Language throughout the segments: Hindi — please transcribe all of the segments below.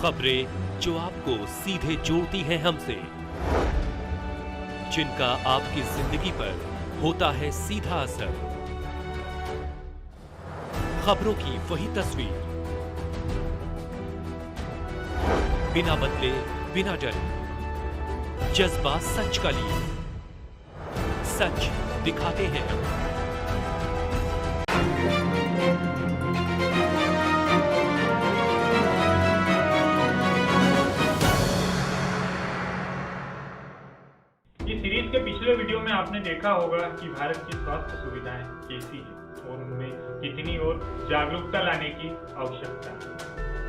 खबरें जो आपको सीधे जोड़ती हैं हमसे, जिनका आपकी जिंदगी पर होता है सीधा असर। खबरों की वही तस्वीर, बिना बदले बिना डरे, जज्बा सच का लिए, सच दिखाते हैं हम। इस सीरीज के पिछले वीडियो में आपने देखा होगा कि भारत की स्वास्थ्य सुविधाएं कैसी है और उनमें कितनी और जागरूकता लाने की आवश्यकता है।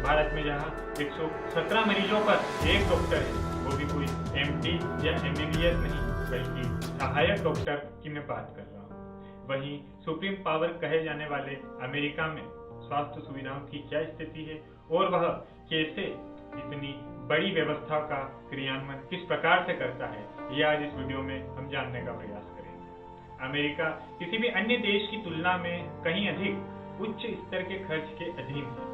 भारत में जहां 117 मरीजों पर एक डॉक्टर है, वो भी कोई एमडी या एमबीबीएस नहीं बल्कि सहायक डॉक्टर की मैं बात कर रहा हूँ। वहीं सुप्रीम पावर कहे जाने वाले अमेरिका में स्वास्थ्य सुविधाओं की क्या स्थिति है और वह कैसे इतनी बड़ी व्यवस्था का क्रियान्वयन किस प्रकार से करता है, यह आज इस वीडियो में हम जानने का प्रयास करेंगे। अमेरिका किसी भी अन्य देश की तुलना में कहीं अधिक उच्च स्तर के खर्च के अधीन है,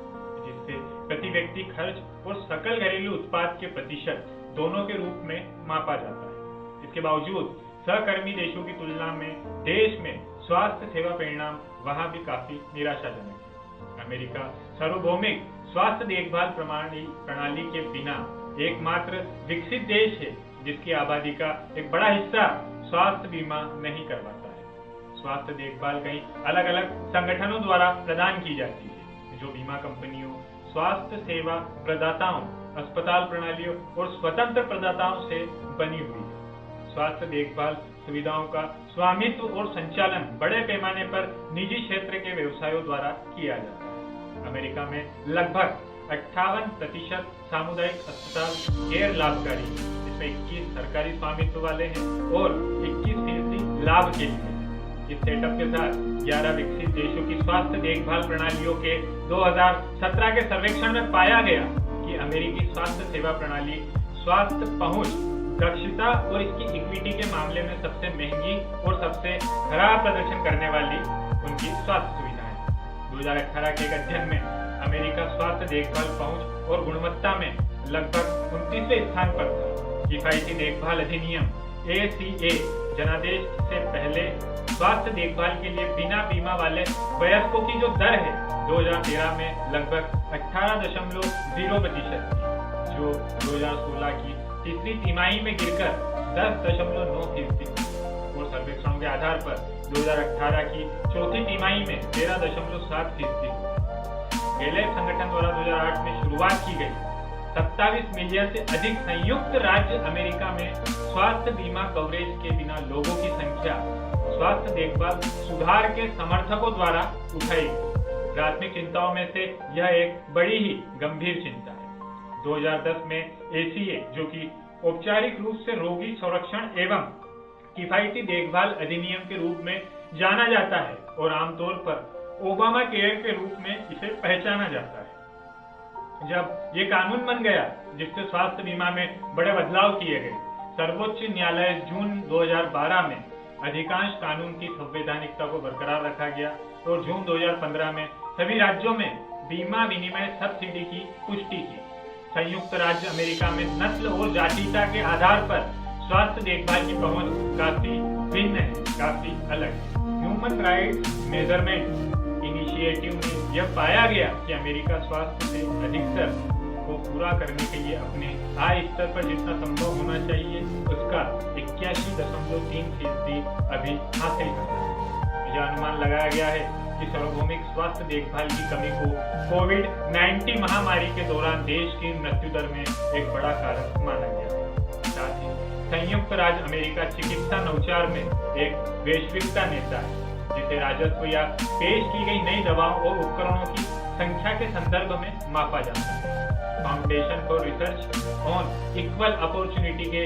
जिससे प्रति व्यक्ति खर्च और सकल घरेलू उत्पाद के प्रतिशत दोनों के रूप में मापा जाता है। इसके बावजूद सहकर्मी देशों की तुलना में देश में स्वास्थ्य सेवा परिणाम वहां भी काफी निराशाजनक है। अमेरिका सार्वभौमिक स्वास्थ्य देखभाल प्रणाली के बिना एकमात्र विकसित देश है जिसकी आबादी का एक बड़ा हिस्सा स्वास्थ्य बीमा नहीं करवाता है। स्वास्थ्य देखभाल कई अलग अलग संगठनों द्वारा प्रदान की जाती है, जो बीमा कंपनियों, स्वास्थ्य सेवा प्रदाताओं, अस्पताल प्रणालियों और स्वतंत्र प्रदाताओं से बनी हुई है। स्वास्थ्य देखभाल सुविधाओं का स्वामित्व और संचालन बड़े पैमाने पर निजी क्षेत्र के व्यवसायों द्वारा किया जाता है। अमेरिका में लगभग 58% सामुदायिक अस्पताल गैर लाभकारी, इसमें 21 सरकारी स्वामित्व वाले हैं और 21% लाभ के लिए। इस सेटअप के साथ 11 विकसित देशों की स्वास्थ्य देखभाल प्रणालियों के 2017 के सर्वेक्षण में पाया गया कि अमेरिकी स्वास्थ्य सेवा प्रणाली स्वास्थ्य पहुंच, दक्षता और इसकी इक्विटी के मामले में सबसे महंगी और सबसे खराब प्रदर्शन करने वाली उनकी स्वास्थ्य सुविधा है। 2018 के एक अध्ययन में अमेरिका स्वास्थ्य देखभाल पहुंच और गुणवत्ता में लगभग 29वें स्थान पर था। किफायती देखभाल अधिनियम ACA जनादेश से पहले स्वास्थ्य देखभाल के लिए बिना बीमा वाले वयस्कों की जो दर है 2013 में लगभग 18.0% थी, जो 2016 की तीसरी तिमाही में गिरकर 10.9% और सर्वेक्षणों के आधार पर 2018 की चौथी तिमाही में 13.7%। गैलेप संगठन द्वारा 2008 में शुरुआत की गई 27 मिलियन से अधिक संयुक्त राज्य अमेरिका में स्वास्थ्य बीमा कवरेज के बिना लोगों की संख्या स्वास्थ्य देखभाल सुधार के समर्थकों द्वारा उठाई गई प्राथमिक चिंताओं में से यह एक बड़ी ही गंभीर चिंता है। 2010 में ACA, जो कि औपचारिक रूप से रोगी संरक्षण एवं किफायती देखभाल अधिनियम के रूप में जाना जाता है और आमतौर पर ओबामा केयर के रूप में इसे पहचाना जाता है, जब ये कानून बन गया जिससे स्वास्थ्य बीमा में बड़े बदलाव किए गए, सर्वोच्च न्यायालय जून 2012 में अधिकांश कानून की संवैधानिकता को बरकरार रखा गया और जून 2015 में सभी राज्यों में बीमा विनिमय सब्सिडी की पुष्टि की। संयुक्त राज्य अमेरिका में नस्ल और जातीयता के आधार पर स्वास्थ्य देखभाल की पहुंच काफी भिन्न है, काफी अलग है। ह्यूमन राइट्स मेजरमेंट इनिशिएटिव में यह पाया गया कि अमेरिका स्वास्थ्य से अधिकतर को पूरा करने के लिए अपने आय स्तर पर जितना संभव होना चाहिए उसका 81.3% अभी हासिल करना है। यह अनुमान लगाया गया है कि सार्वभौमिक स्वास्थ्य देखभाल की कमी को कोविड-19 महामारी के दौरान देश की मृत्यु दर में एक बड़ा कारक माना गया है। साथ ही संयुक्त राज्य अमेरिका चिकित्सा नवाचार में एक वैश्विकता नेता है, जिसे राजस्व या पेश की गई नई दवाओं और उपकरणों की संख्या के संदर्भ में मापा जाता है। Foundation for research on equal opportunity के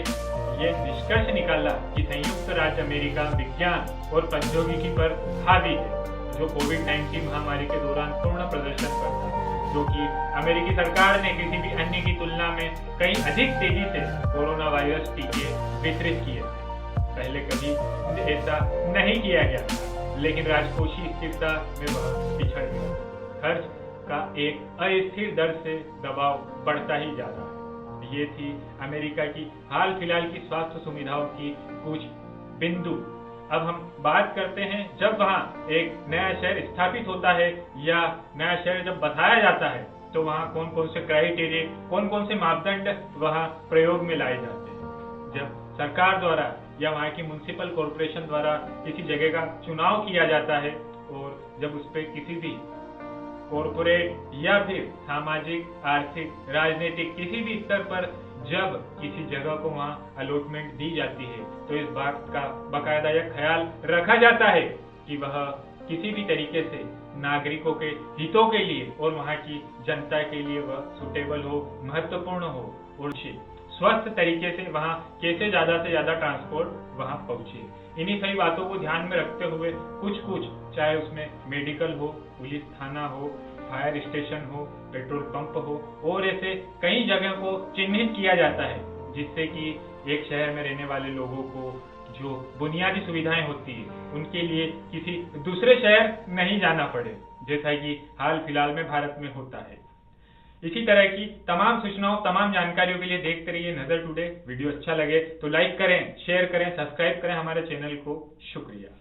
ये निष्कर्ष निकाला कि संयुक्त राज्य अमेरिका विज्ञान और प्रौद्योगिकी पर हावी है, जो कोविड-19 महामारी के दौरान पूर्ण प्रदर्शन पर था, जो कि अमेरिकी सरकार ने किसी भी अन्य की तुलना में कहीं अधिक तेजी से कोरोना वायरस टीके वितरित किए थे। पहले कभी ऐसा नहीं किया गया था, लेकिन राजकोषीय स्थिरता में वह पिछड़ गया। खर्च का एक अस्थिर दर से दबाव बढ़ता ही जा रहा है। ये थी अमेरिका की हाल फिलहाल की स्वास्थ्य सुविधाओं की कुछ बिंदु। अब हम बात करते हैं, जब वहाँ एक नया शहर स्थापित होता है या नया शहर जब बताया जाता है तो वहाँ कौन कौन से क्राइटेरिया, कौन कौन से मापदंड वहाँ प्रयोग में लाए जाते हैं। जब सरकार द्वारा या वहाँ की म्युनिसिपल कॉरपोरेशन द्वारा किसी जगह का चुनाव किया जाता है और जब उस पर किसी भी कॉरपोरेट या फिर सामाजिक, आर्थिक, राजनीतिक किसी भी स्तर पर जब किसी जगह को वहाँ अलॉटमेंट दी जाती है तो इस बात का बाकायदा यह ख्याल रखा जाता है कि वह किसी भी तरीके से नागरिकों के हितों के लिए और वहाँ की जनता के लिए वह सुटेबल हो, महत्वपूर्ण हो और स्वस्थ तरीके से वहाँ कैसे ज्यादा से ज्यादा ट्रांसपोर्ट वहाँ पहुंचे। इन्हीं सही बातों को ध्यान में रखते हुए कुछ चाहे उसमें मेडिकल हो, पुलिस थाना हो, फायर स्टेशन हो, पेट्रोल पंप हो और ऐसे कई जगह को चिन्हित किया जाता है जिससे कि एक शहर में रहने वाले लोगों को जो बुनियादी सुविधाएं होती है उनके लिए किसी दूसरे शहर नहीं जाना पड़े, जैसा कि हाल फिलहाल में भारत में होता है। इसी तरह की तमाम सूचनाओं, तमाम जानकारियों के लिए देखते रहिए नजर टुडे। वीडियो अच्छा लगे तो लाइक करें, शेयर करें, सब्सक्राइब करें हमारे चैनल को। शुक्रिया।